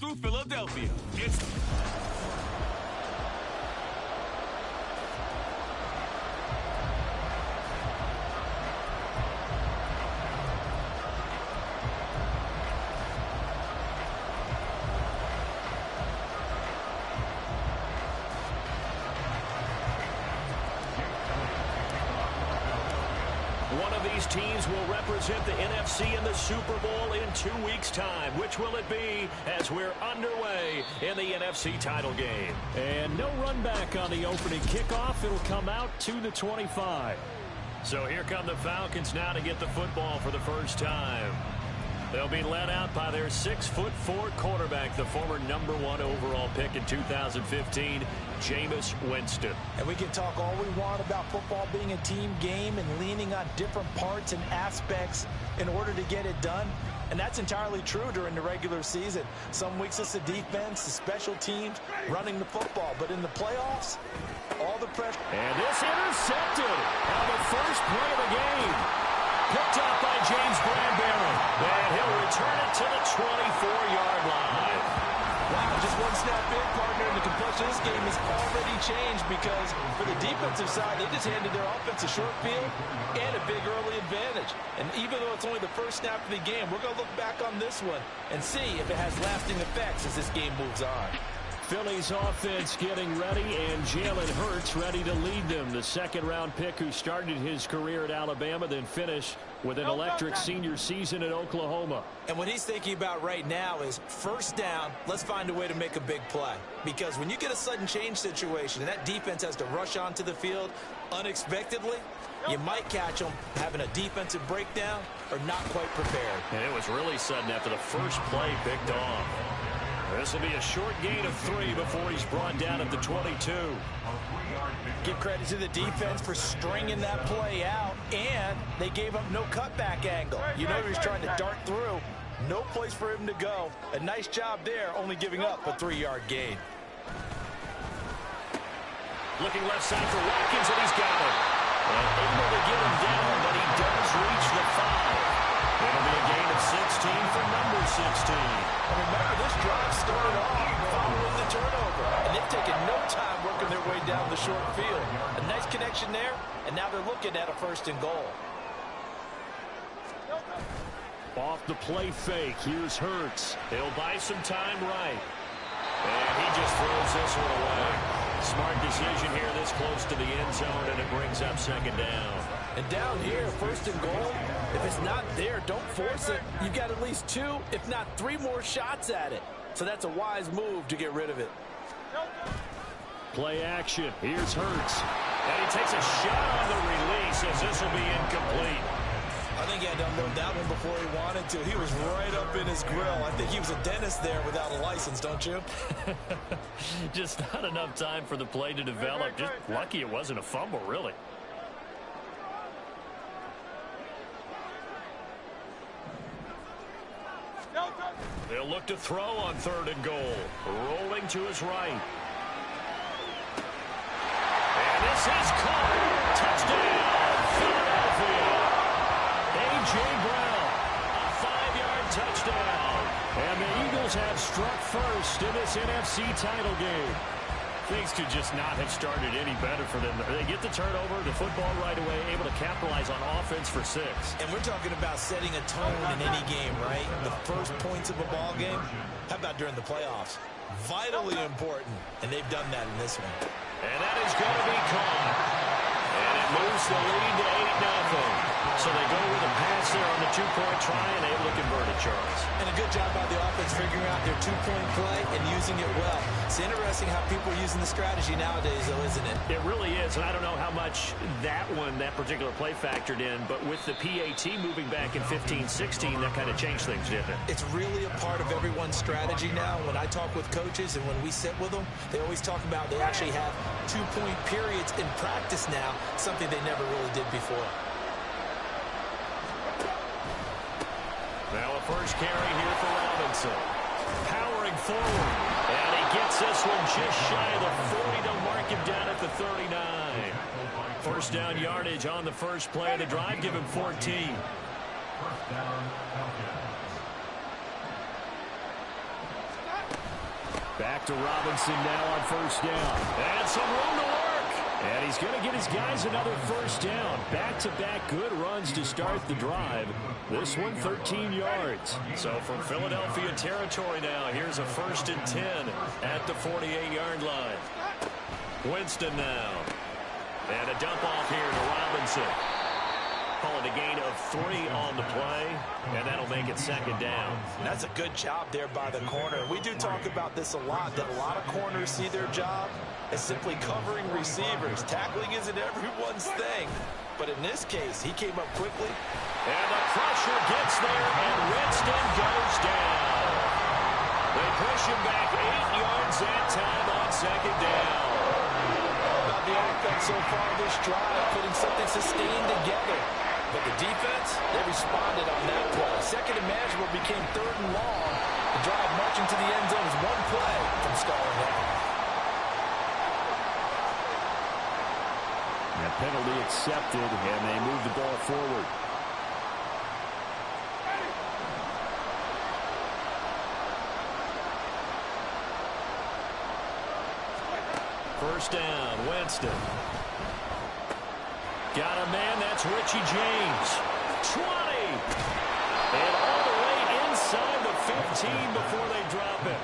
through Philadelphia. It's... One of these teams will represent the NFC in the Super Bowl in 2 weeks' time. Which will it be as we're underway in the NFC title game? And no run back on the opening kickoff. It'll come out to the 25. So here come the Falcons now to get the football for the first time. They'll be led out by their 6'4" quarterback, the former #1 overall pick in 2015, Jameis Winston. And we can talk all we want about football being a team game and leaning on different parts and aspects in order to get it done. And that's entirely true during the regular season. Some weeks it's the defense, the special teams, running the football. But in the playoffs, all the pressure. And this intercepted on the first play of the game. Picked up by James Bradbury. And he'll return it to the 24-yard line. Wow, just one snap in, partner, and the complexion of this game has already changed because for the defensive side, they just handed their offense a short field and a big early advantage. And even though it's only the first snap of the game, we're going to look back on this one and see if it has lasting effects as this game moves on. Philly's offense getting ready, and Jalen Hurts ready to lead them. The second-round pick who started his career at Alabama, then finished with an electric senior season at Oklahoma. And what he's thinking about right now is first down, let's find a way to make a big play. Because when you get a sudden change situation and that defense has to rush onto the field unexpectedly, you might catch them having a defensive breakdown or not quite prepared. And it was really sudden after the first play picked off. This will be a short gain of 3 before he's brought down at the 22. Give credit to the defense for stringing that play out, and they gave up no cutback angle. You know he was trying to dart through. No place for him to go. A nice job there, only giving up a 3-yard gain. Looking left side for Watkins, and he's got it. Well, able to get him down, but he does reach the 5. It'll be a gain of 16 for number 16. And remember, this drive started off following the turnover. And they've taken no time working their way down the short field. A nice connection there, and now they're looking at a 1st and goal. Off the play fake, here's Hurts. He'll buy some time right. And he just throws this one away. Smart decision here this close to the end zone, and it brings up 2nd down. And down here, 1st and goal, if it's not there, don't force it. You've got at least 2, if not 3 more shots at it. So that's a wise move to get rid of it. Play action. Here's Hurts. And he takes a shot on the release as this will be incomplete. I think he had to unload that one before he wanted to. He was right up in his grill. I think he was a dentist there without a license, don't you? Just not enough time for the play to develop. Just lucky it wasn't a fumble, really. They'll look to throw on 3rd and goal. Rolling to his right. And this is caught. Touchdown, Philadelphia. A.J. Brown, a 5-yard touchdown. And the Eagles have struck first in this NFC title game. Things could just not have started any better for them. They get the turnover, the football right away, able to capitalize on offense for 6. And we're talking about setting a tone in any game, right? The first points of a ball game. How about during the playoffs? Vitally important, and they've done that in this one. And that is going to be caught. And it moves the lead to 8-0. So they go with a pass there on the 2-point try and able to convert it, Charles. And a good job by the offense figuring out their 2-point play and using it well. It's interesting how people are using the strategy nowadays, though, isn't it? It really is, and I don't know how much that particular play factored in, but with the PAT moving back in 15-16, that kind of changed things, didn't it? It's really a part of everyone's strategy now. When I talk with coaches and when we sit with them, they always talk about they actually have 2-point periods in practice now, something they never really did before. Now a first carry here for Robinson. Powering forward. And he gets this one just shy of the 40 to mark him down at the 39. First down yardage on the first play of the drive. Give him 14. Back to Robinson now on first down. And some room to work. And he's going to get his guys another first down. Back-to-back good runs to start the drive. This one 13 yards. So from Philadelphia territory now, here's a 1st and 10 at the 48-yard line. Winston now. And a dump off here to Robinson. Calling a gain of 3 on the play, and that'll make it 2nd down. That's a good job there by the corner. We do talk about this a lot, that a lot of corners see their job as simply covering receivers. Tackling isn't everyone's thing, but in this case, he came up quickly. And the pressure gets there, and Winston goes down. They push him back 8 yards that time on 2nd down. About the offense so far this drive, putting something sustained together. But the defense, they responded on that play. 2nd and manageable became 3rd and long. The drive marching to the end zone is 1 play from stalling out. That penalty accepted, and they move the ball forward. First down, Winston. Got a man, that's Richie James. 20! And all the way inside the 15 before they drop it.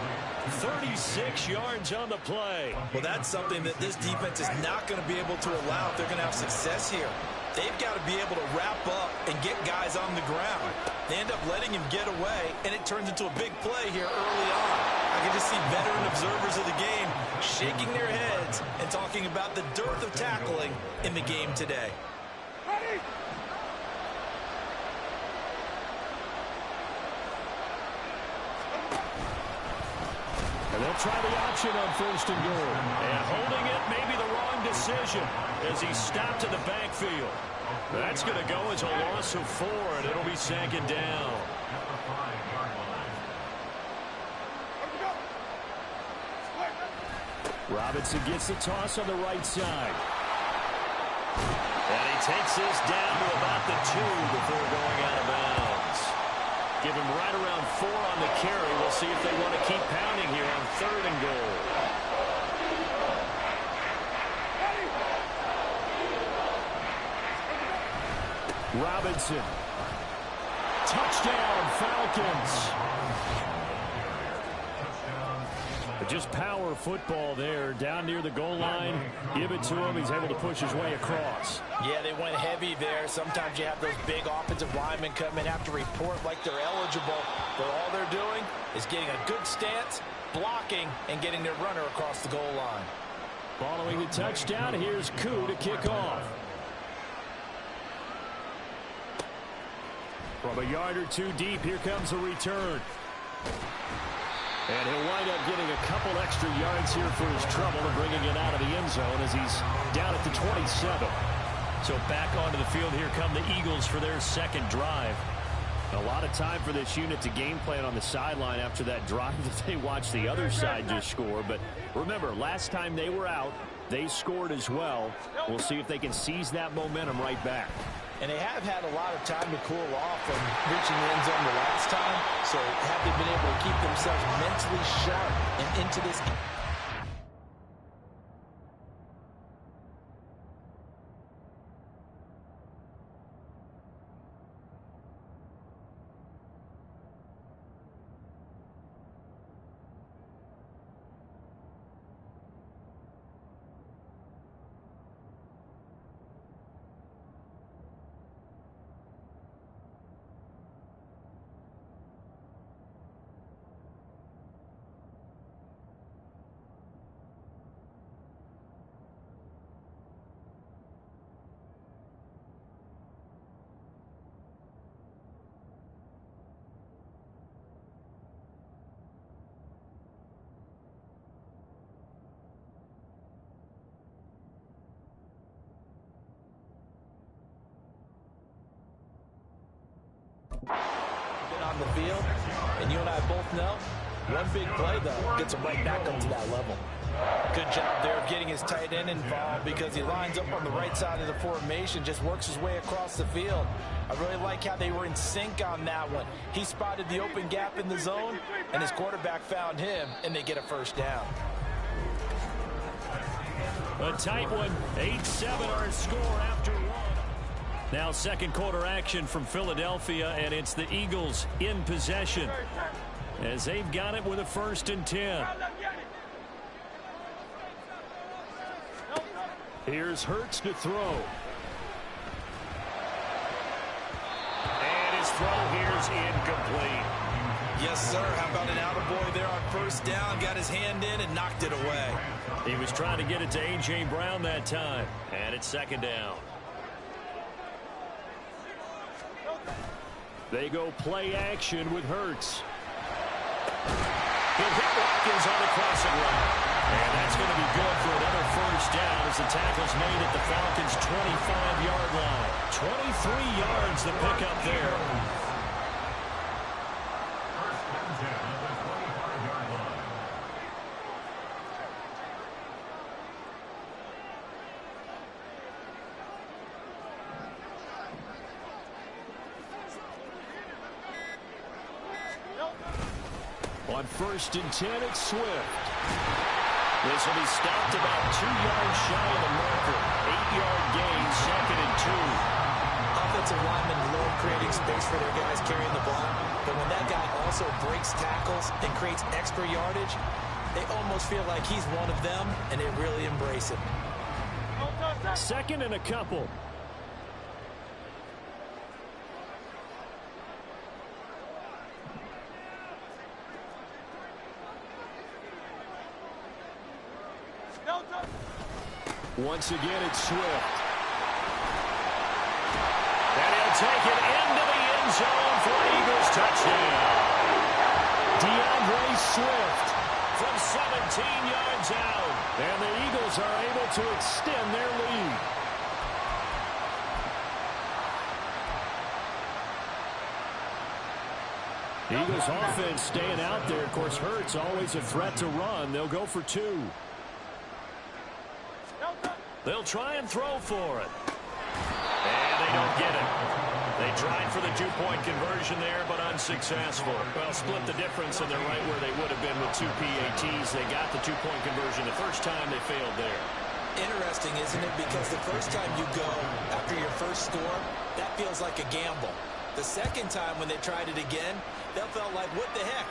36 yards on the play. Well, that's something that this defense is not going to be able to allow if they're going to have success here. They've got to be able to wrap up and get guys on the ground. They end up letting him get away, and it turns into a big play here early on. I can just see veteran observers of the game shaking their heads and talking about the dearth of tackling in the game today. And they'll try the option on 1st and goal. And holding it may be the wrong decision as he stopped in the backfield. That's going to go as a loss of 4, and it'll be 2nd down. Robinson gets the toss on the right side. And he takes this down to about the 2 before going out of bounds. Give him right around 4 on the carry. We'll see if they want to keep pounding here on 3rd and goal. Robinson. Touchdown, Falcons. Just power football there, down near the goal line. Give it to him. He's able to push his way across. Yeah, they went heavy there. Sometimes you have those big offensive linemen come in, have to report like they're eligible. But all they're doing is getting a good stance, blocking, and getting their runner across the goal line. Following the touchdown, here's Koo to kick off. From a yard or 2 deep, here comes a return. And he'll wind up getting a couple extra yards here for his trouble and bringing it out of the end zone as he's down at the 27. So back onto the field, here come the Eagles for their 2nd drive. A lot of time for this unit to game plan on the sideline after that drive that they watched the other side just score. But remember, last time they were out, they scored as well. We'll see if they can seize that momentum right back. And they have had a lot of time to cool off from reaching the end zone the last time. So have they been able to keep themselves mentally sharp and into this? Been on the field, and you and I both know One big play, though, gets him right back up to that level. Good job there of getting his tight end involved because he lines up on the right side of the formation, just works his way across the field. I really like how they were in sync on that one. He spotted the open gap in the zone, and his quarterback found him, and they get a first down. A tight one, 8-7 our score after one. Now second quarter action from Philadelphia, and it's the Eagles in possession as they've got it with a 1st and 10. Here's Hurts to throw. And his throw here's incomplete. Yes, sir. How about an attaboy there on first down? Got his hand in and knocked it away. He was trying to get it to A.J. Brown that time. And it's 2nd down. They go play action with Hurts. He hit Watkins on the crossing route. And that's going to be good for another first down as the tackle's made at the Falcons' 25-yard line. 23 yards the pickup there. On 1st and 10, it's Swift. This will be stopped about 2 yards shy of the marker. 8-yard gain, 2nd and 2. Offensive linemen love creating space for their guys carrying the ball, but when that guy also breaks tackles and creates extra yardage, they almost feel like he's one of them, and they really embrace it. 2nd and a couple. Once again, it's Swift. And he'll take it into the end zone for an Eagles touchdown. DeAndre Swift from 17 yards out. And the Eagles are able to extend their lead. Eagles offense staying out there. Of course, Hurts always a threat to run. They'll go for 2. They'll try and throw for it. And they don't get it. They tried for the 2-point conversion there, but unsuccessful. Well, split the difference, and they're right where they would have been with 2 PATs. They got the 2-point conversion the first time. They failed there. Interesting, isn't it? Because the first time you go after your first score, that feels like a gamble. The second time when they tried it again, that felt like, what the heck?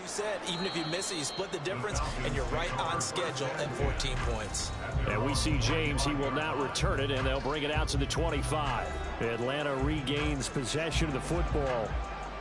Said, even if you miss it, you split the difference, and you're right on schedule at 14 points. And we see James. He will not return it, and they'll bring it out to the 25. Atlanta regains possession of the football.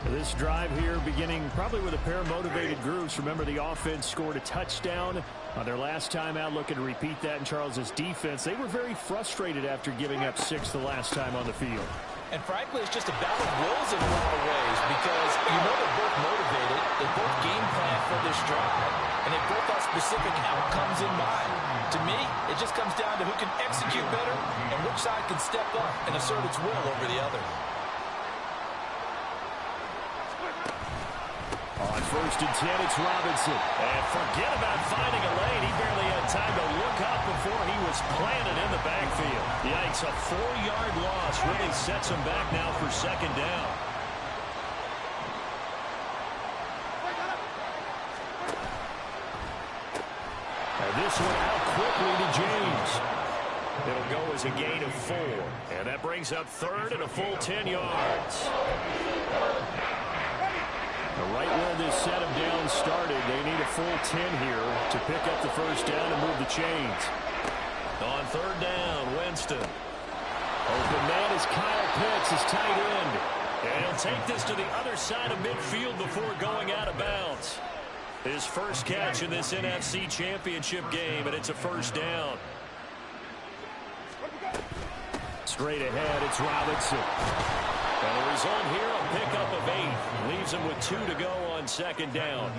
This drive here beginning probably with a pair of motivated groups. Remember, the offense scored a touchdown on their last time out. Looking to repeat that in Charles's defense. They were very frustrated after giving up 6 the last time on the field. And frankly, it's just a battle of wills in a lot of ways because you know they're both motivated, they both game plan for this drive, and they both have specific outcomes in mind. To me, it just comes down to who can execute better and which side can step up and assert its will over the other. On 1st and 10, it's Robinson. And forget about finding a lane. He barely had time to look up before he was planted in the backfield. Yikes, a 4-yard loss really sets him back now for 2nd down. This one out quickly to James. It'll go as a gain of 4. And that brings up third and a full 10 yards. Right where this set of downs started, they need a full 10 here to pick up the first down and move the chains. On third down, Winston. Open man is Kyle Pitts, his tight end. And he'll take this to the other side of midfield before going out of bounds. His first catch in this NFC Championship game, and it's a first down. Straight ahead, it's Robinson. And the result here, a pickup of 8. Leaves him with 2 to go on second down.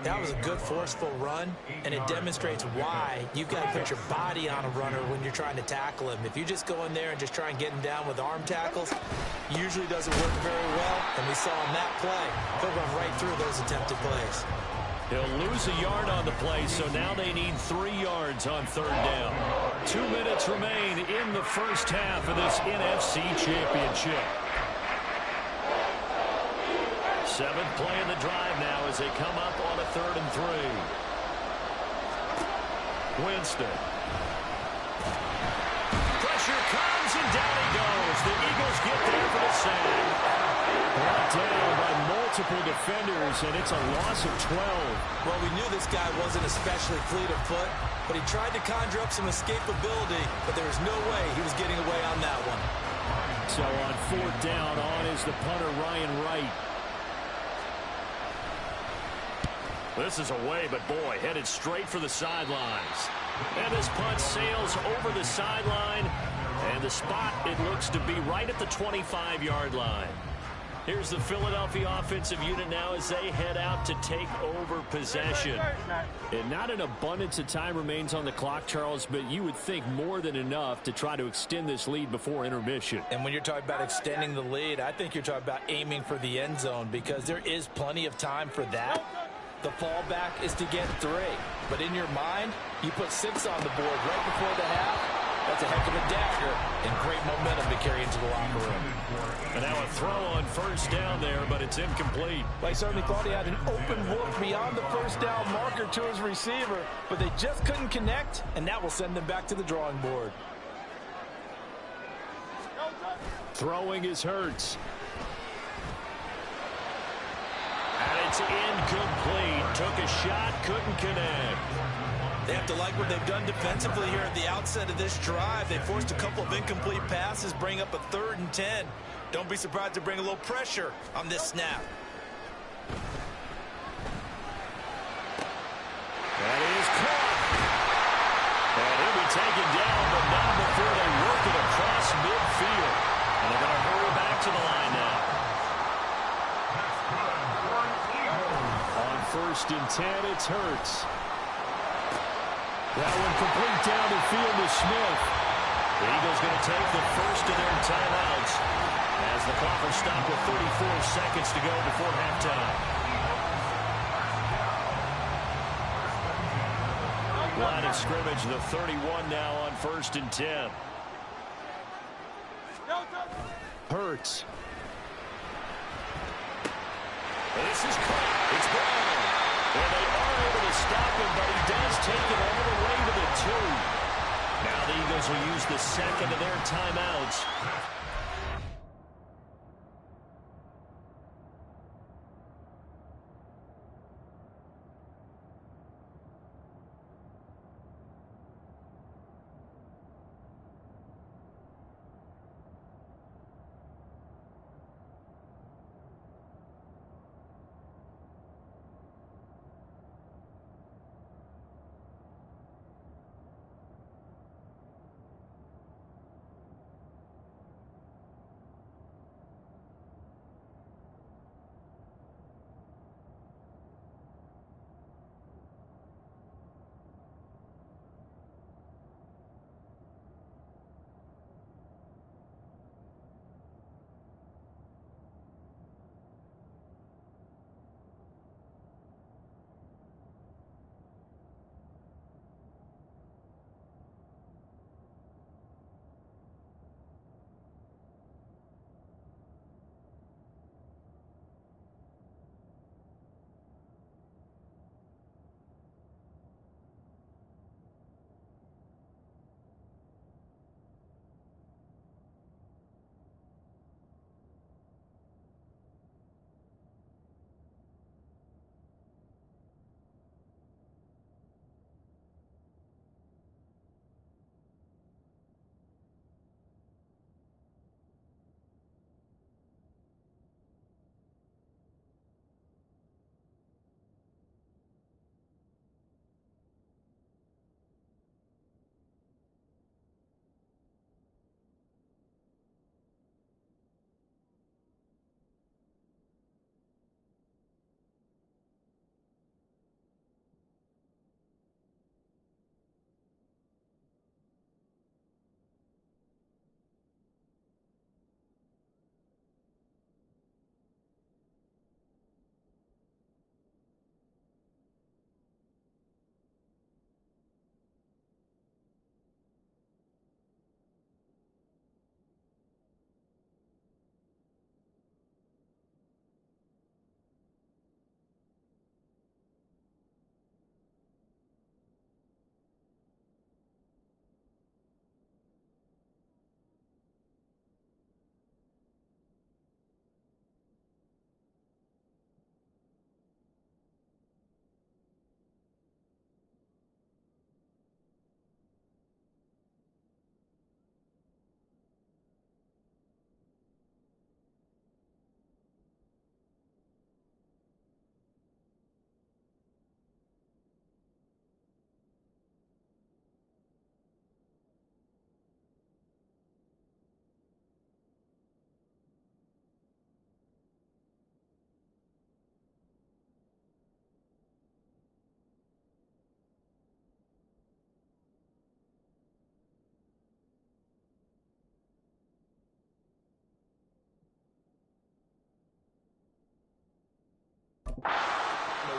That was a good forceful run, and it demonstrates why you've got to put your body on a runner when you're trying to tackle him. If you just go in there and just try and get him down with arm tackles, usually doesn't work very well, and we saw on that play, he'll run right through those attempted plays. He'll lose a yard on the play, so now they need 3 yards on third down. 2 minutes remain in the first half of this NFC Championship. 7th play in the drive now as they come up on a 3rd and 3. Winston. Pressure comes, and down he goes. The Eagles get there for the sack. Brought down by multiple defenders, and it's a loss of 12. Well, we knew this guy wasn't especially fleet of foot, but he tried to conjure up some escapability, but there was no way he was getting away on that one. So on 4th down, on is the punter, Ryan Wright. This is away, but boy, headed straight for the sidelines. And this punt sails over the sideline, and the spot, it looks to be right at the 25-yard line. Here's the Philadelphia offensive unit now as they head out to take over possession. And not an abundance of time remains on the clock, Charles, but you would think more than enough to try to extend this lead before intermission. And when you're talking about extending the lead, I think you're talking about aiming for the end zone because there is plenty of time for that. The fallback is to get 3. But in your mind, you put 6 on the board right before the half. That's a heck of a dagger and great momentum to carry into the locker room. And now a throw on first down there, but it's incomplete. Well, he certainly thought he had an open look beyond the first down marker to his receiver, but they just couldn't connect, and that will send them back to the drawing board. Throwing is Hurts. And it's incomplete. Took a shot, couldn't connect. They have to like what they've done defensively here at the outset of this drive. They forced a couple of incomplete passes, bring up a 3rd and 10. Don't be surprised to bring a little pressure on this snap. That is caught. And he'll be taken down, but not before they work it across midfield. And they're going to hurry back to the line now. On 1st and 10, it's Hurts. That one complete down the field to Smith. The Eagles going to take the first of their timeouts as the clock will stop with 34 seconds to go before halftime. Line of scrimmage, the 31 now on 1st and 10. Hurts. This is caught. It's Brown. And they are able to stop him, but he does take it all the way to the 2. Now the Eagles will use the second of their timeouts.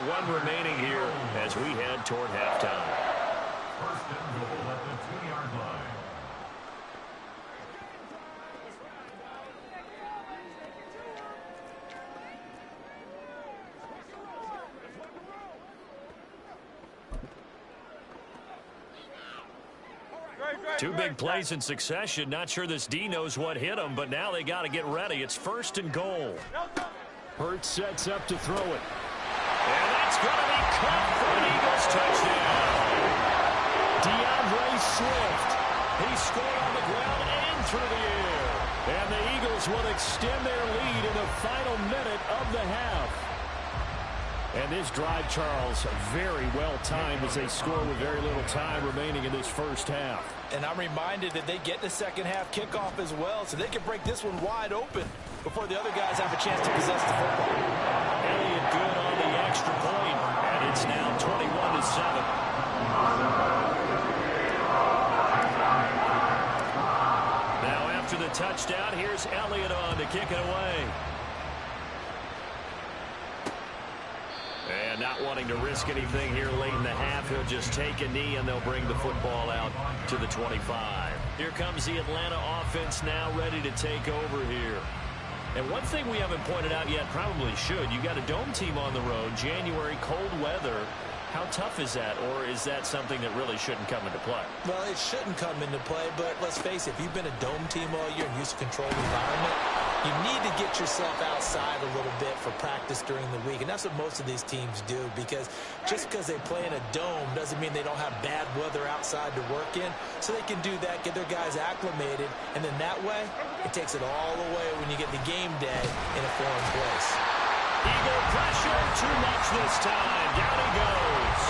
1 remaining here as we head toward halftime. First and goal at the 2-yard line. Two big plays in succession. Not sure this D knows what hit him, but now they got to get ready. It's first and goal. Hurts sets up to throw it. And that's going to be caught for an Eagles touchdown. DeAndre Swift. He scored on the ground and through the air. And the Eagles will extend their lead in the final minute of the half. And this drive, Charles, very well timed as they score with very little time remaining in this first half. And I'm reminded that they get the second half kickoff as well, so they can break this one wide open before the other guys have a chance to possess the football. Elliott good on the extra point, and it's now 21-7. Now after the touchdown, here's Elliott on to kick it away. And not wanting to risk anything here late in the half, he'll just take a knee and they'll bring the football out to the 25. Here comes the Atlanta offense now ready to take over here. And one thing we haven't pointed out yet, probably should, you got a dome team on the road, January, cold weather. How tough is that, or is that something that really shouldn't come into play? Well, it shouldn't come into play, but let's face it, if you've been a dome team all year and used to controlled environment, you need to get yourself outside a little bit for practice during the week, and that's what most of these teams do, because just because they play in a dome doesn't mean they don't have bad weather outside to work in, so they can do that, get their guys acclimated, and then that way, it takes it all away when you get the game day in a foreign place. Eagle pressure, too much this time. Down he goes.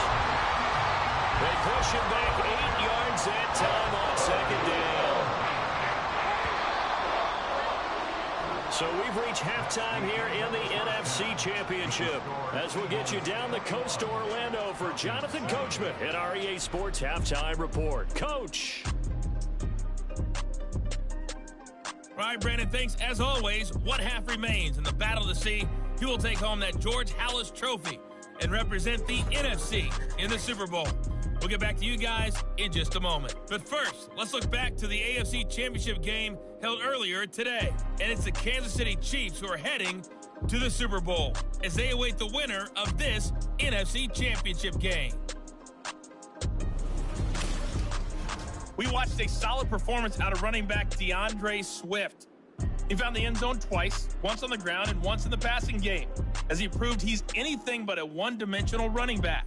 They push him back 8 yards that time on second down. So we've reached halftime here in the NFC Championship. As we'll get you down the coast to Orlando for Jonathan Coachman at our EA Sports Halftime Report. Coach. All right, Brandon, thanks. As always, what half remains in the battle to see who will take home that George Halas trophy and represent the NFC in the Super Bowl. We'll get back to you guys in just a moment. But first, let's look back to the AFC Championship game held earlier today. And it's the Kansas City Chiefs who are heading to the Super Bowl as they await the winner of this NFC Championship game. We watched a solid performance out of running back DeAndre Swift. He found the end zone twice, once on the ground and once in the passing game, as he proved he's anything but a one-dimensional running back.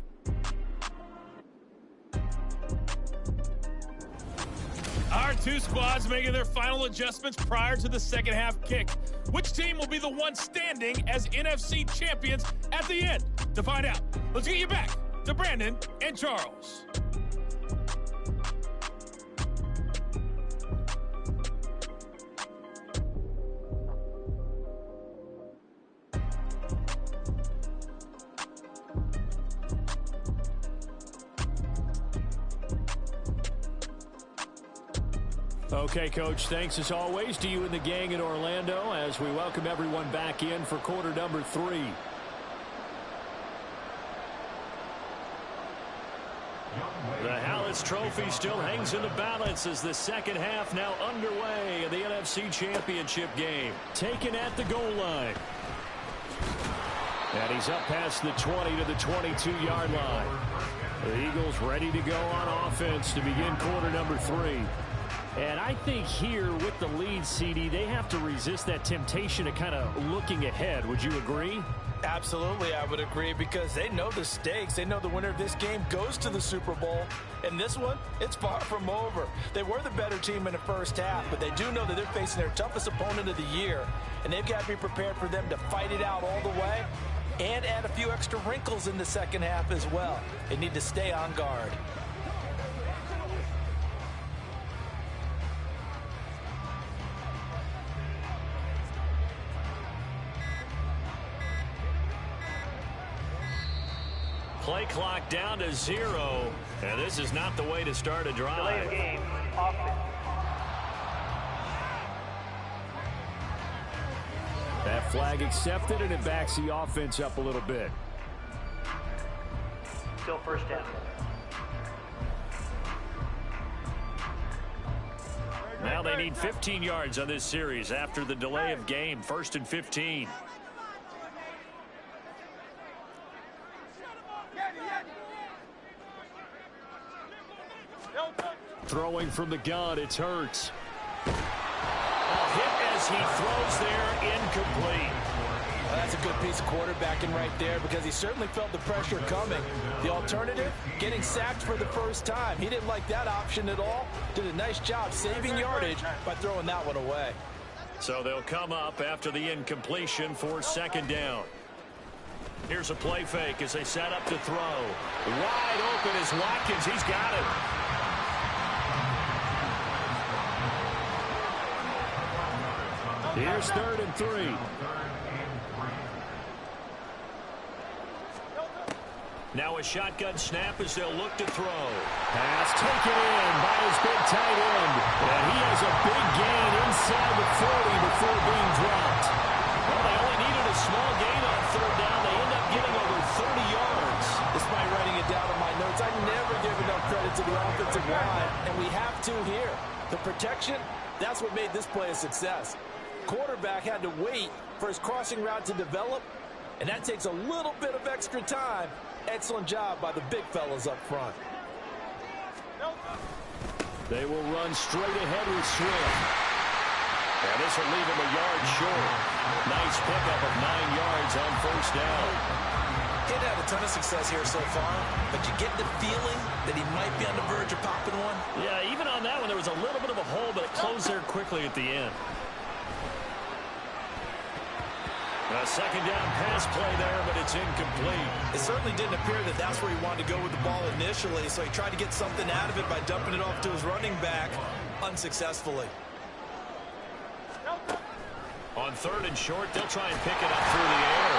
Our two squads making their final adjustments prior to the second half kick. Which team will be the one standing as NFC champions at the end? To find out, let's get you back to Brandon and Charles. Okay, Coach, thanks as always to you and the gang in Orlando as we welcome everyone back in for quarter number 3. The Halas Trophy still hangs in the balance as the second half now underway in the NFC Championship game. Taken at the goal line. And he's up past the 20 to the 22-yard line. The Eagles ready to go on offense to begin quarter number 3. And I think here with the lead, CD, they have to resist that temptation of kind of looking ahead. Would you agree? Absolutely, I would agree, because they know the stakes. They know the winner of this game goes to the Super Bowl. And this one, it's far from over. They were the better team in the first half, but they do know that they're facing their toughest opponent of the year. And they've got to be prepared for them to fight it out all the way and add a few extra wrinkles in the second half as well. They need to stay on guard. Play clock down to 0, and this is not the way to start a drive. Delay of game, offense. That flag accepted, and it backs the offense up a little bit. still first down. Now they need 15 yards on this series after the delay of game. 1st and 15. Throwing from the gun, it's Hurts. Hit as he throws there, incomplete. Well, that's a good piece of quarterbacking right there because he certainly felt the pressure coming. The alternative, getting sacked for the first time. He didn't like that option at all. Did a nice job saving yardage by throwing that one away. So they'll come up after the incompletion for 2nd down. Here's a play fake as they set up to throw. Wide open is Watkins. He's got it. Here's 3rd and 3. Now a shotgun snap as they'll look to throw. Pass taken in by his big tight end. And he has a big gain inside the 40 before being dropped. Well, they only needed a small gain on 3rd down. They end up getting over 30 yards. Despite writing it down in my notes, I never give enough credit to the offensive line, and we have to here. The protection, that's what made this play a success. Quarterback had to wait for his crossing route to develop, and that takes a little bit of extra time. Excellent job by the big fellas up front. They will run straight ahead with Swift. And this will leave him a yard short. Nice pickup of 9 yards on 1st down. He'd had a ton of success here so far, but you get the feeling that he might be on the verge of popping one. Yeah, even on that one, there was a little bit of a hole, but it closed there quickly at the end. A 2nd down pass play there, but it's incomplete. It certainly didn't appear that that's where he wanted to go with the ball initially, so he tried to get something out of it by dumping it off to his running back unsuccessfully. On 3rd and short, they'll try and pick it up through the air.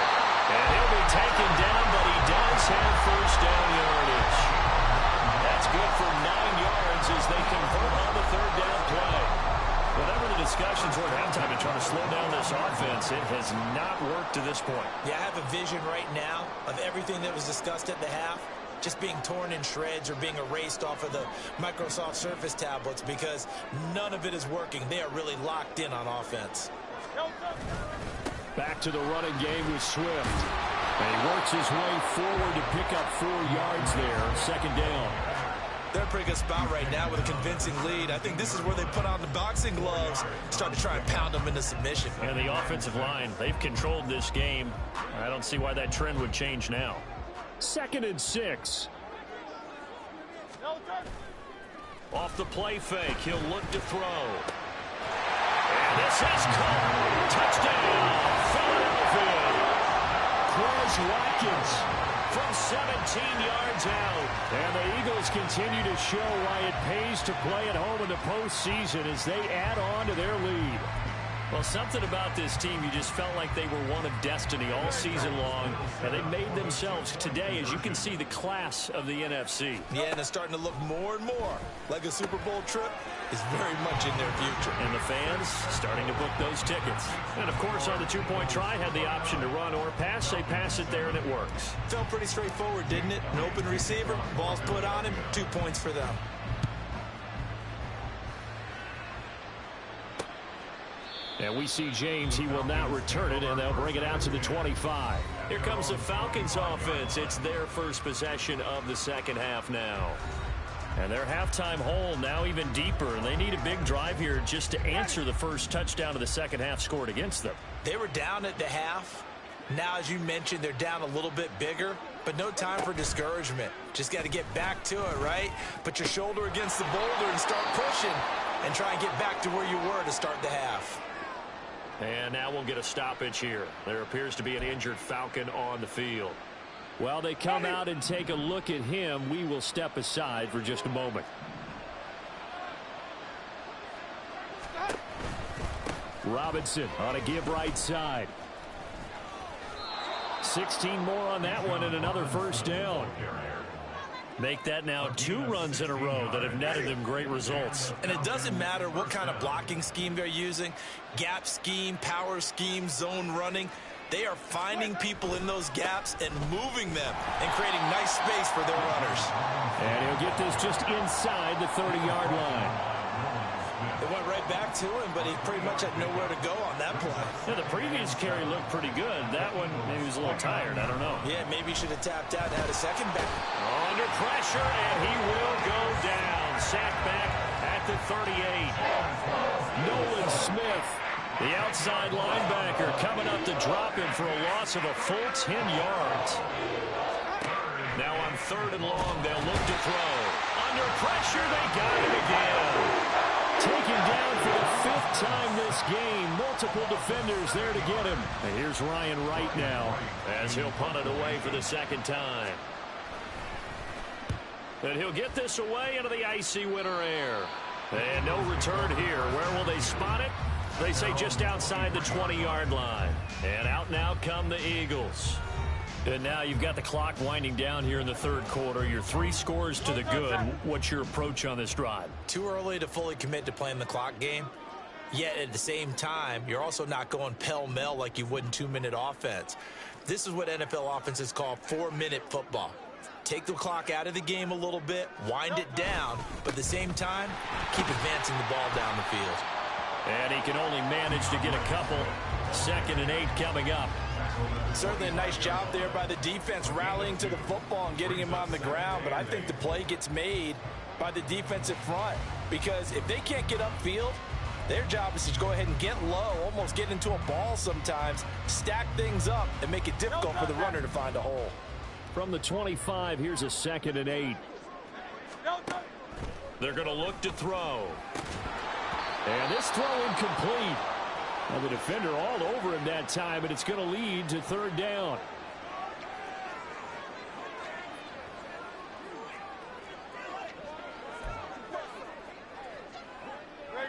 And he'll be taken down, but he does have 1st down yardage. That's good for 9 yards as they convert on the 3rd down play. Whatever the discussions were at halftime to try to slow down this offense, it has not worked to this point. Yeah, I have a vision right now of everything that was discussed at the half just being torn in shreds or being erased off of the Microsoft Surface tablets because none of it is working. They are really locked in on offense. Back to the running game with Swift. And he works his way forward to pick up 4 yards there. 2nd down. They're in a pretty good spot right now with a convincing lead. I think this is where they put on the boxing gloves, start to try and pound them into submission. And the offensive line, they've controlled this game. I don't see why that trend would change now. 2nd and 6. Off the play fake, he'll look to throw. And this is caught. Touchdown, Philadelphia. Quez Watkins from 17 yards out. And the Eagles continue to show why it pays to play at home in the postseason as they add on to their lead. Well, something about this team, you just felt like they were one of destiny all season long, and they made themselves today, as you can see, the class of the NFC. Yeah, and it's starting to look more and more like a Super Bowl trip is very much in their future. And the fans starting to book those tickets. And, of course, on the two-point try, had the option to run or pass. They pass it there, and it works. Felt pretty straightforward, didn't it? An open receiver, ball's put on him, 2 points for them. And we see James. He will not return it, and they'll bring it out to the 25. Here comes the Falcons offense. It's their first possession of the second half now. And their halftime hole now even deeper. And they need a big drive here just to answer the first touchdown of the second half scored against them. They were down at the half. Now, as you mentioned, they're down a little bit bigger, but no time for discouragement. Just got to get back to it, right? Put your shoulder against the boulder and start pushing and try and get back to where you were to start the half. And now we'll get a stoppage here. There appears to be an injured Falcon on the field. While they come out and take a look at him, we will step aside for just a moment. Robinson on a give right side. 16 more on that one and another first down. Make that now 2 runs in a row that have netted them great results. And it doesn't matter what kind of blocking scheme they're using, gap scheme, power scheme, zone running. They are finding people in those gaps and moving them and creating nice space for their runners. And he'll get this just inside the 30-yard line. It went right back to him, but he pretty much had nowhere to go on that play. Yeah, the previous carry looked pretty good. That one, maybe he was a little tired. I don't know. Yeah, maybe he should have tapped out and had a second back. Under pressure, and he will go down. Sacked back at the 38. Nolan Smith, the outside linebacker, coming up to drop him for a loss of a full 10 yards. Now on 3rd and long, they'll look to throw. Under pressure, they got him again. taken down for the 5th time this game. Multiple defenders there to get him. And here's Ryan Wright now as he'll punt it away for the 2nd time. And he'll get this away into the icy winter air. And no return here. Where will they spot it? They say just outside the 20-yard line. And out now come the Eagles. And now you've got the clock winding down here in the 3rd quarter. You're 3 scores to the good. What's your approach on this drive? Too early to fully commit to playing the clock game. Yet at the same time, you're also not going pell-mell like you would in 2-minute offense. This is what NFL offenses call 4-minute football. Take the clock out of the game a little bit, wind it down, but at the same time, keep advancing the ball down the field. And he can only manage to get a couple. 2nd and 8 coming up. Certainly a nice job there by the defense rallying to the football and getting him on the ground, but I think the play gets made by the defensive front because if they can't get upfield, their job is to go ahead and get low, almost get into a ball sometimes, stack things up, and make it difficult for the runner to find a hole. From the 25, here's a 2nd and 8. They're going to look to throw. And this throw incomplete. Now the defender all over him that time, and it's going to lead to 3rd down.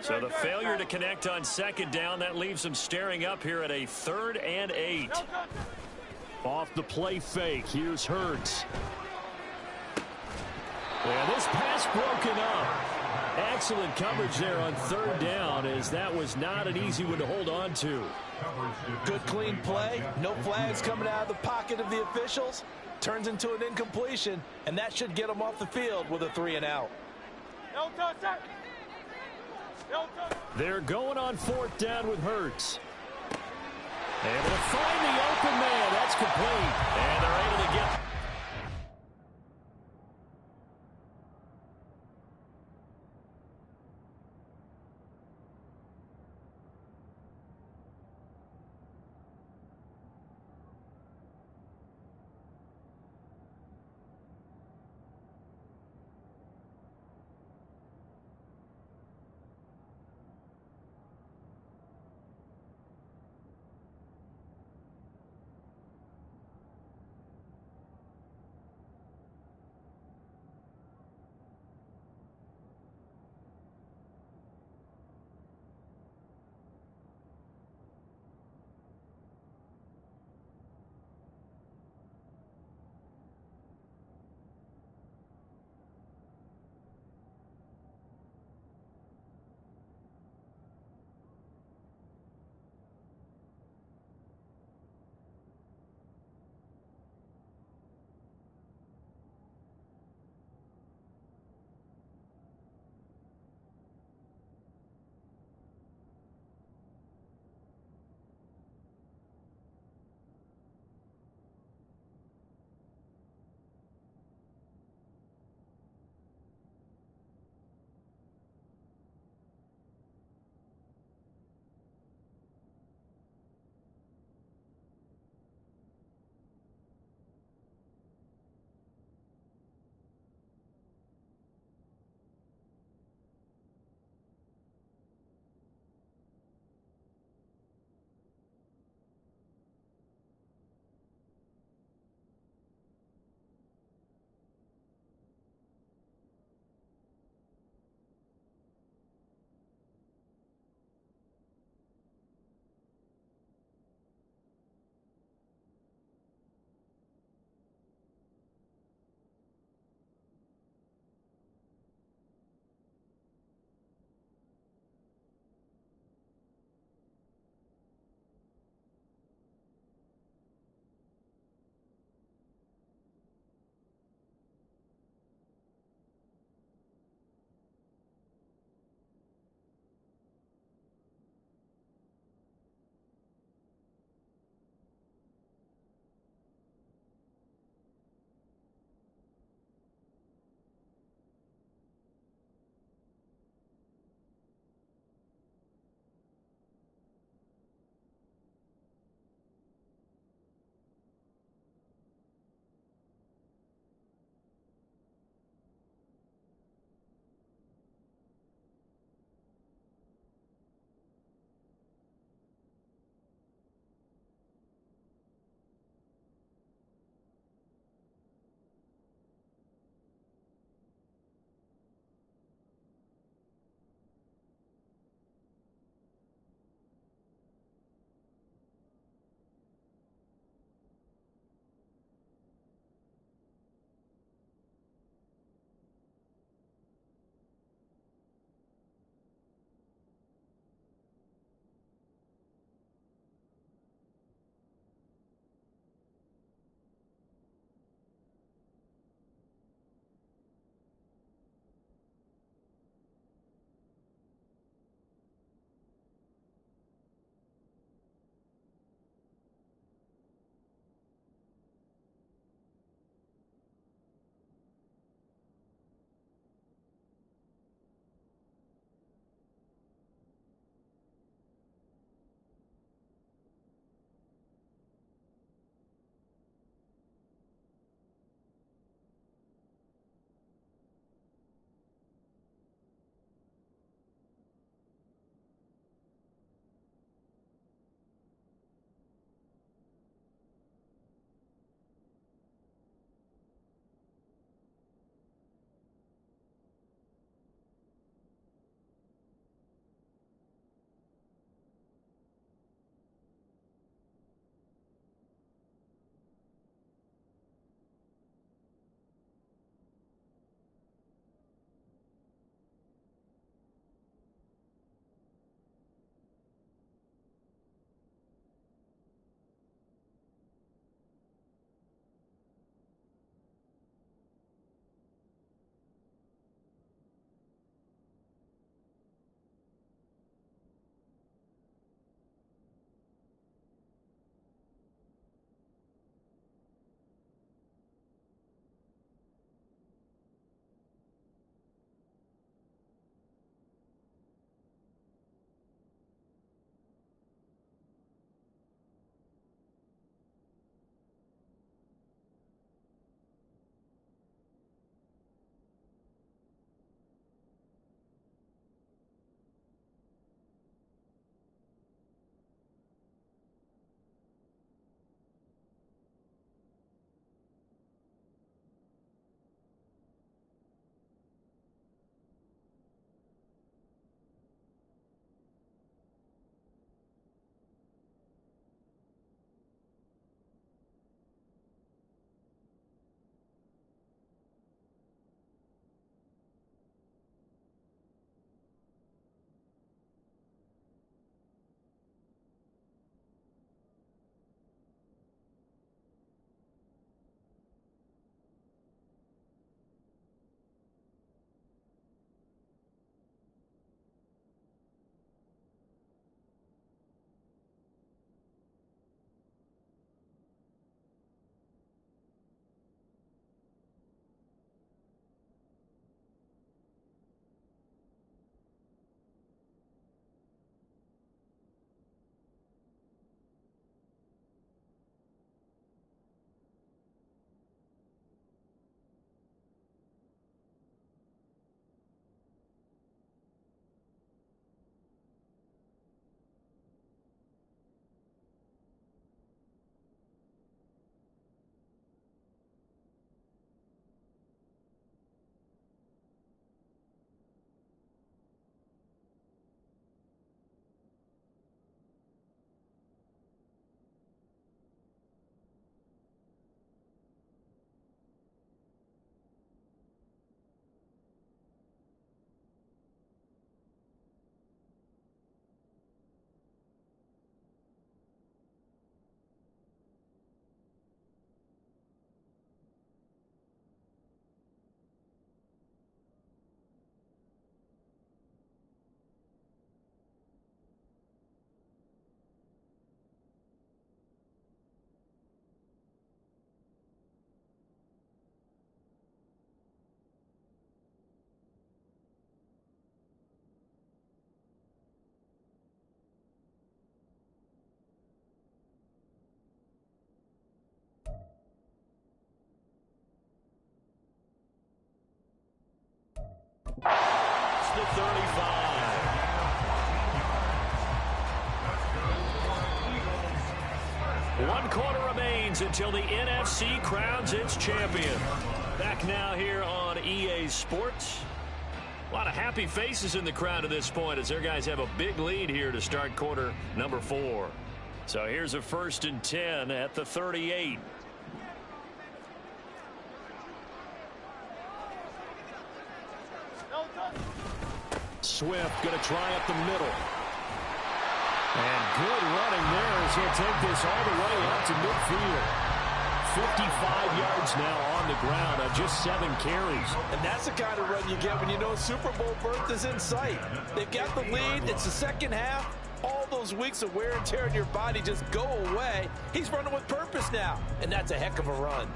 So the failure to connect on 2nd down, that leaves them staring up here at a 3rd and 8. Off the play fake, here's Hurts. And this pass broken up. Excellent coverage there on 3rd down, as that was not an easy one to hold on to. Good clean play, no flags coming out of the pocket of the officials. Turns into an incompletion, and that should get them off the field with a 3 and out. They're going on 4th down with Hurts. Able to find the open man. That's complete. And they're able to get... 35. One quarter remains until the NFC crowns its champion. Back now here on EA Sports. A lot of happy faces in the crowd at this point as their guys have a big lead here to start quarter number 4. So here's a 1st and 10 at the 38. Swift going to try up the middle. And good running there as he'll take this all the way out to midfield. 55 yards now on the ground on just 7 carries. And that's the kind of run you get when you know Super Bowl berth is in sight. They've got the lead. It's the second half. All those weeks of wear and tear in your body just go away. He's running with purpose now, and that's a heck of a run.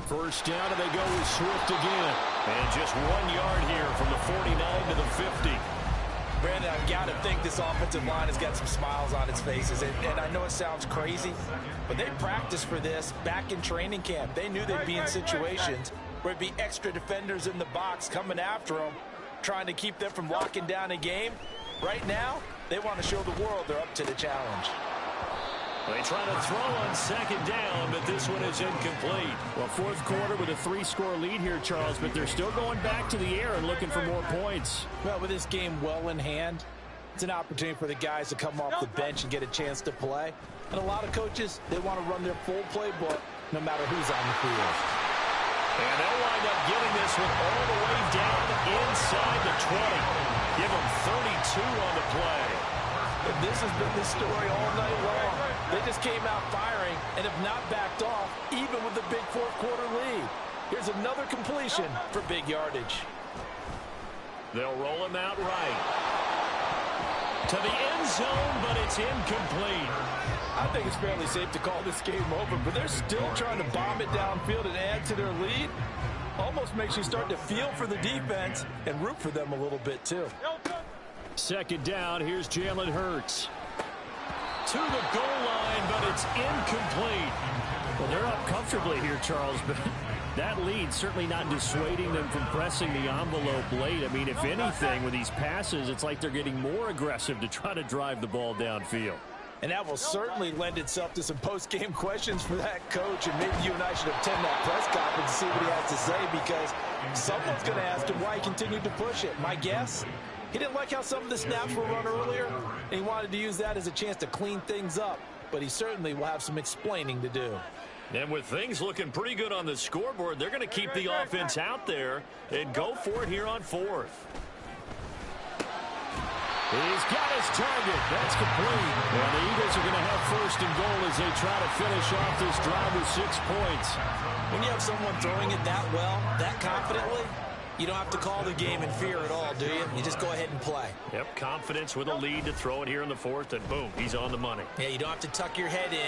First down, and they go with Swift again. And just 1 yard here from the 49 to the 50. Brandon, I've got to think this offensive line has got some smiles on its faces. And I know it sounds crazy, but they practiced for this back in training camp. They knew they'd be in situations where it'd be extra defenders in the box coming after them, trying to keep them from locking down a game. Right now, they want to show the world they're up to the challenge. They try to throw on 2nd down, but this one is incomplete. Well, 4th quarter with a 3-score lead here, Charles, but they're still going back to the air and looking for more points. Well, with this game well in hand, it's an opportunity for the guys to come off the bench and get a chance to play. And a lot of coaches, they want to run their full playbook no matter who's on the field. And they'll wind up getting this one all the way down inside the 20. Give them 32 on the play. And this has been the story all night long. They just came out firing and have not backed off, even with the big 4th quarter lead. Here's another completion for big yardage. They'll roll him out right. To the end zone, but it's incomplete. I think it's fairly safe to call this game over, but they're still trying to bomb it downfield and add to their lead. Almost makes you start to feel for the defense and root for them a little bit, too. 2nd down, here's Jalen Hurts. To the goal line, but it's incomplete. Well, they're up comfortably here, Charles, but that lead certainly not dissuading them from pressing the envelope late. I mean, if anything, with these passes, it's like they're getting more aggressive to try to drive the ball downfield. And that will certainly lend itself to some post-game questions for that coach, and maybe you and I should attend that press conference and see what he has to say, because someone's going to ask him why he continued to push it. My guess, he didn't like how some of the snaps were run earlier, and he wanted to use that as a chance to clean things up. But he certainly will have some explaining to do. And with things looking pretty good on the scoreboard, they're going to keep the offense out there and go for it here on 4th. He's got his target. That's complete. Well, the Eagles are going to have 1st and goal as they try to finish off this drive with 6 points. When you have someone throwing it that well, that confidently, you don't have to call the game in fear at all, do you? You just go ahead and play. Yep, confidence with a lead to throw it here in the 4th, and boom, he's on the money. Yeah, you don't have to tuck your head in.